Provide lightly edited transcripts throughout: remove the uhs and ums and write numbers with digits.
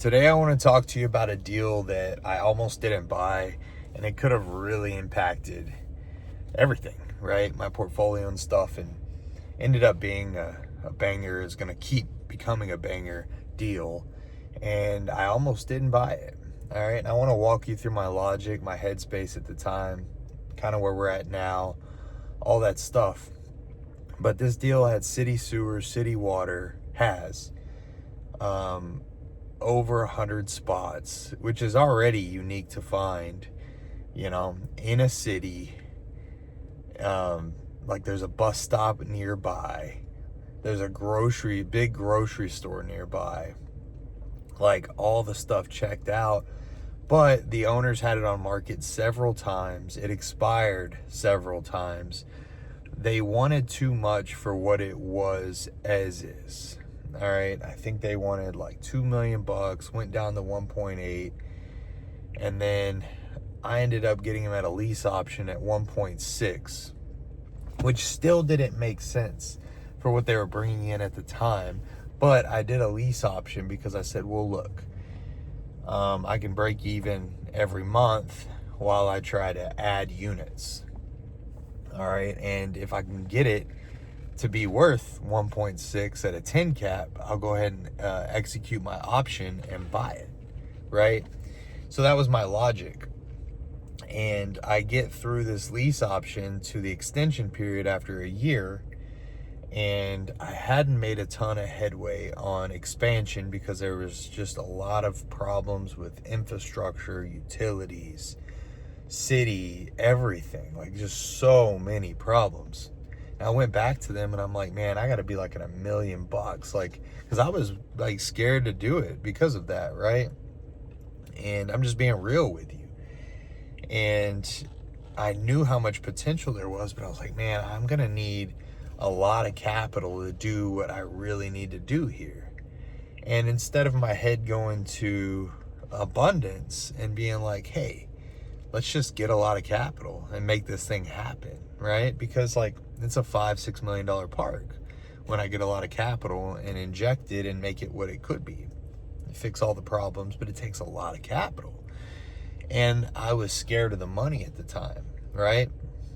Today I want to talk to you about a deal that I almost didn't buy, and it could have really impacted everything, right? My portfolio and stuff, and ended up being a banger, is going to keep becoming a banger deal, and I almost didn't buy it. All right, and I want to walk you through my logic, my headspace at the time, kind of where we're at now, all that stuff. But this deal had city sewer, city water, has over 100 spots, which is already unique to find, in a city. Like there's a bus stop nearby, there's a big grocery store nearby, like all the stuff checked out. But the owners had it on market several times. It expired several times. They wanted too much for what it was as is. All right, I think they wanted like $2 million, went down to 1.8, and then I ended up getting them at a lease option at 1.6, which still didn't make sense for what they were bringing in at the time. But I did a lease option because I said, well, look, I can break even every month while I try to add units. All right, and if I can get it to be worth 1.6 at a 10 cap, I'll go ahead and execute my option and buy it, right? So that was my logic. And I get through this lease option to the extension period after a year, and I hadn't made a ton of headway on expansion because there was just a lot of problems with infrastructure, utilities, city, everything, like just so many problems. And I went back to them and I'm like, man, I got to be like at $1 million, like, because I was like scared to do it because of that, right? And I'm just being real with you. And I knew how much potential there was, but I was like, man, I'm going to need a lot of capital to do what I really need to do here. And instead of my head going to abundance and being like, hey, let's just get a lot of capital and make this thing happen, right? Because like it's a $5-6 million park when I get a lot of capital and inject it and make it what it could be. Fix all the problems, but it takes a lot of capital. And I was scared of the money at the time, right?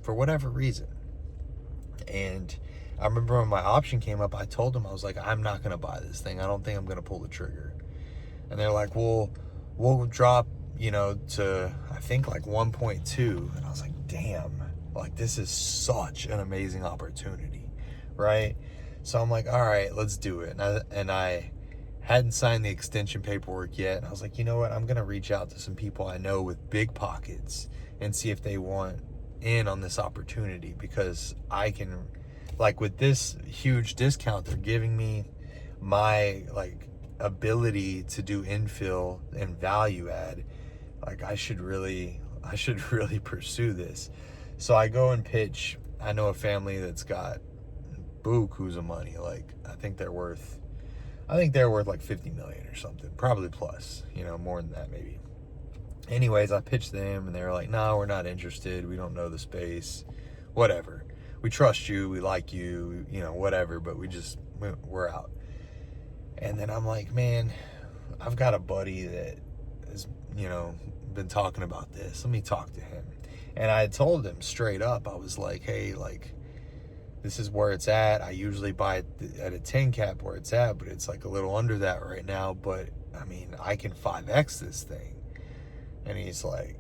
For whatever reason. And I remember when my option came up, I told them, I was like, I'm not going to buy this thing. I don't think I'm going to pull the trigger. And they're like, well, we'll drop, to, I think like 1.2. And I was like, damn, like this is such an amazing opportunity, right? So I'm like, all right, let's do it. And I hadn't signed the extension paperwork yet. And I was like, you know what? I'm going to reach out to some people I know with big pockets and see if they want in on this opportunity, because I can, like, with this huge discount they're giving me, my like ability to do infill and value add, like I should really pursue this. So I go and pitch. I know a family that's got bukus of money. Like I think they're worth like 50 million or something, probably plus, more than that maybe. Anyways, I pitched them and they were like, no, we're not interested. We don't know the space, whatever. We trust you. We like you, whatever, but we're out. And then I'm like, man, I've got a buddy that has, been talking about this. Let me talk to him. And I told him straight up, I was like, hey, like, this is where it's at. I usually buy it at a 10 cap where it's at, but it's like a little under that right now. But I mean, I can 5X this thing. And he's like,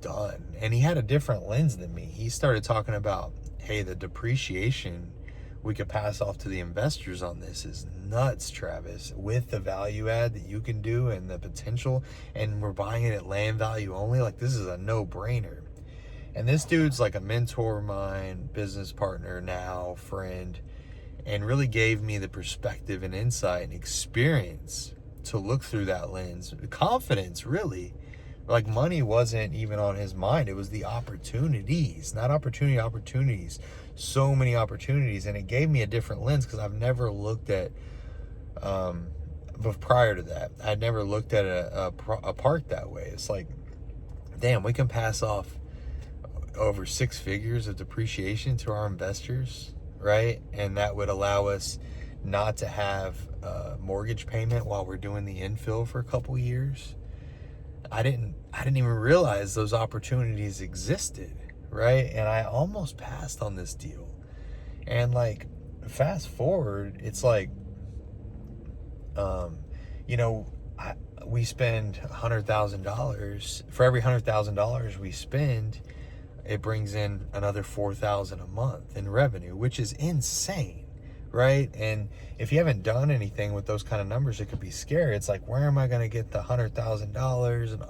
done. And he had a different lens than me. He started talking about, hey, the depreciation we could pass off to the investors on this is nuts, Travis, with the value add that you can do and the potential. And we're buying it at land value only. Like, this is a no-brainer. And this dude's like a mentor of mine, business partner now, friend, and really gave me the perspective and insight and experience to look through that lens. Confidence, really. Like, money wasn't even on his mind. It was the opportunities, not opportunities. So many opportunities. And it gave me a different lens because I've never looked at, but prior to that, I'd never looked at a park that way. It's like, damn, we can pass off over 6 figures of depreciation to our investors, right? And that would allow us not to have a mortgage payment while we're doing the infill for a couple years. I didn't even realize those opportunities existed, right? And I almost passed on this deal. And like, fast forward, it's like, you know, we spend $100,000. For every $100,000 we spend, it brings in another $4,000 a month in revenue, which is insane, right? And if you haven't done anything with those kind of numbers, it could be scary. It's like, where am I going to get the $100,000? And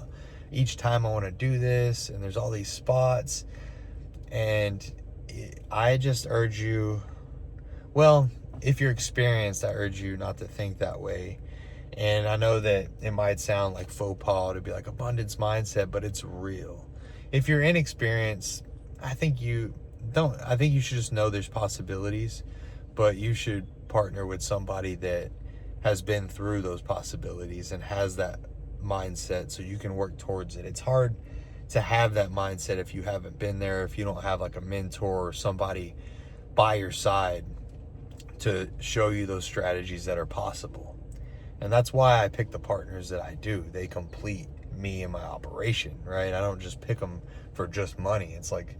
each time I want to do this, and there's all these spots. And I just urge you, well, if you're experienced, I urge you not to think that way. And I know that it might sound like faux pas to be like abundance mindset, but it's real. If you're inexperienced, I think you should just know there's possibilities, but you should partner with somebody that has been through those possibilities and has that mindset so you can work towards it. It's hard to have that mindset if you haven't been there, if you don't have like a mentor or somebody by your side to show you those strategies that are possible. And that's why I pick the partners that I do. They complete me and my operation, right? I don't just pick them for just money. It's like,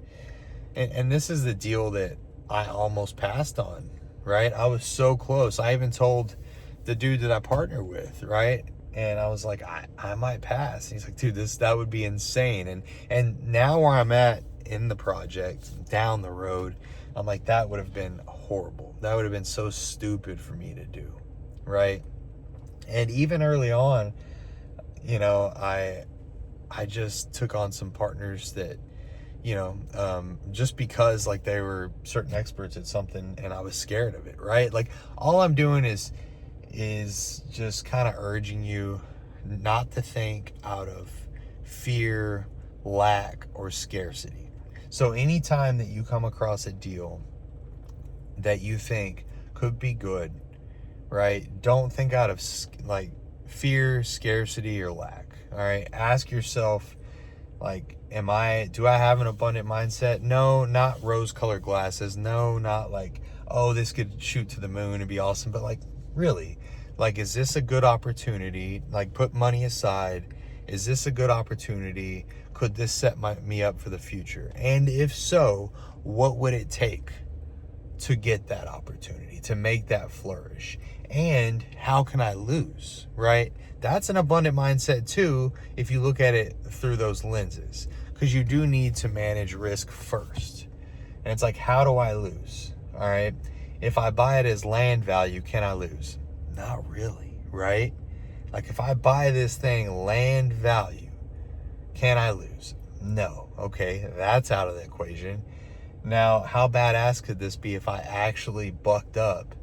and this is the deal that I almost passed on, right? I was so close. I even told the dude that I partner with, right? And I was like, I might pass. And he's like, dude, that would be insane. And now where I'm at in the project, down the road, I'm like, that would have been horrible. That would have been so stupid for me to do, right? And even early on, you know, I just took on some partners that, you know, just because like they were certain experts at something and I was scared of it, right? Like all I'm doing is just kind of urging you not to think out of fear, lack, or scarcity. So anytime that you come across a deal that you think could be good, right? Don't think out of like fear, scarcity, or lack. All right. Ask yourself, like, do I have an abundant mindset? No, not rose-colored glasses. No, not like, oh, this could shoot to the moon and be awesome. But like, really, like, is this a good opportunity? Like, put money aside. Is this a good opportunity? Could this set me up for the future? And if so, what would it take to get that opportunity, to make that flourish? And how can I lose, right? That's an abundant mindset too, if you look at it through those lenses, because you do need to manage risk first. And it's like, how do I lose? All right. If I buy it as land value, can I lose? Not really, right? Like if I buy this thing land value, can I lose? No. Okay. That's out of the equation. Now, how badass could this be if I actually bucked up,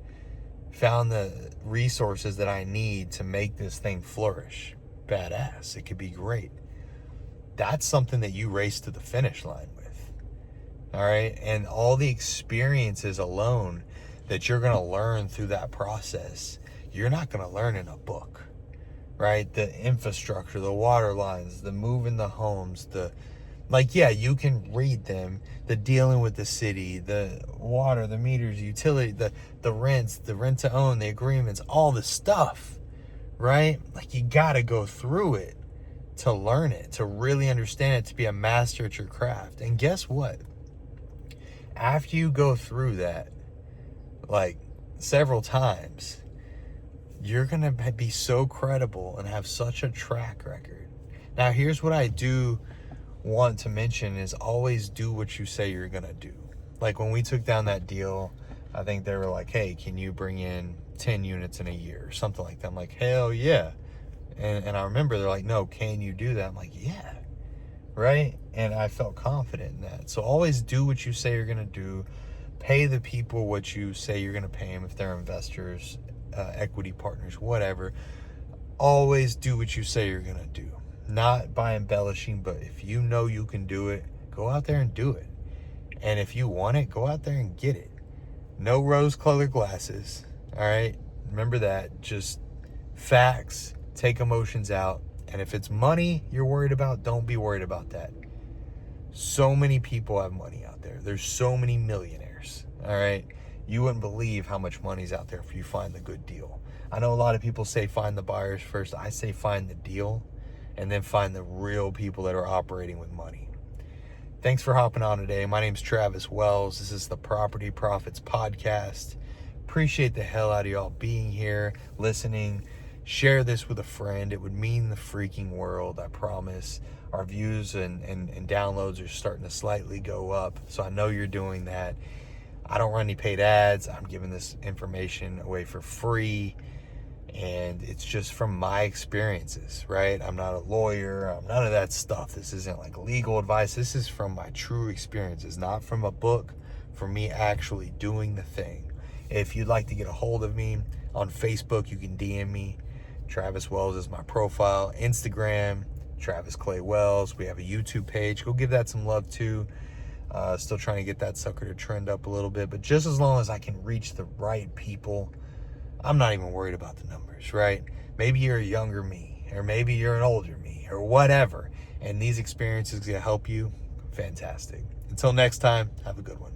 found the resources that I need to make this thing flourish? Badass. It could be great. That's something that you race to the finish line with. All right. And all the experiences alone that you're going to learn through that process, you're not going to learn in a book, right? The infrastructure, the water lines, the moving the homes, yeah, you can read them, the dealing with the city, the water, the meters, utility, the rents, the rent to own, the agreements, all the stuff, right? Like you got to go through it to learn it, to really understand it, to be a master at your craft. And guess what? After you go through that, like several times, you're going to be so credible and have such a track record. Now, here's what I do want to mention is always do what you say you're gonna do. Like when we took down that deal, I think they were like, hey, can you bring in 10 units in a year or something like that? I'm like, hell yeah. And I remember they're like, no, can you do that? I'm like, yeah, right? And I felt confident in that. So always do what you say you're gonna do. Pay the people what you say you're gonna pay them if they're investors, equity partners, whatever. Always do what you say you're gonna do. Not by embellishing, but if you know you can do it, go out there and do it. And if you want it, go out there and get it. No rose-colored glasses, all right? Remember that. Just facts, take emotions out. And if it's money you're worried about, don't be worried about that. So many people have money out there. There's so many millionaires, all right? You wouldn't believe how much money's out there if you find the good deal. I know a lot of people say find the buyers first. I say find the deal and then find the real people that are operating with money. Thanks for hopping on today. My name's Travis Wells. This is the Property Profits Podcast. Appreciate the hell out of y'all being here, listening. Share this with a friend. It would mean the freaking world, I promise. Our views and downloads are starting to slightly go up, so I know you're doing that. I don't run any paid ads. I'm giving this information away for free, and it's just from my experiences, right? I'm not a lawyer. I'm none of that stuff. This isn't like legal advice. This is from my true experiences, not from a book, from me actually doing the thing. If you'd like to get a hold of me on Facebook, you can DM me. Travis Wells is my profile. Instagram, Travis Clay Wells. We have a YouTube page. Go give that some love too. Still trying to get that sucker to trend up a little bit, but just as long as I can reach the right people, I'm not even worried about the numbers, right? Maybe you're a younger me, or maybe you're an older me, or whatever, and these experiences can help you. Fantastic. Until next time, have a good one.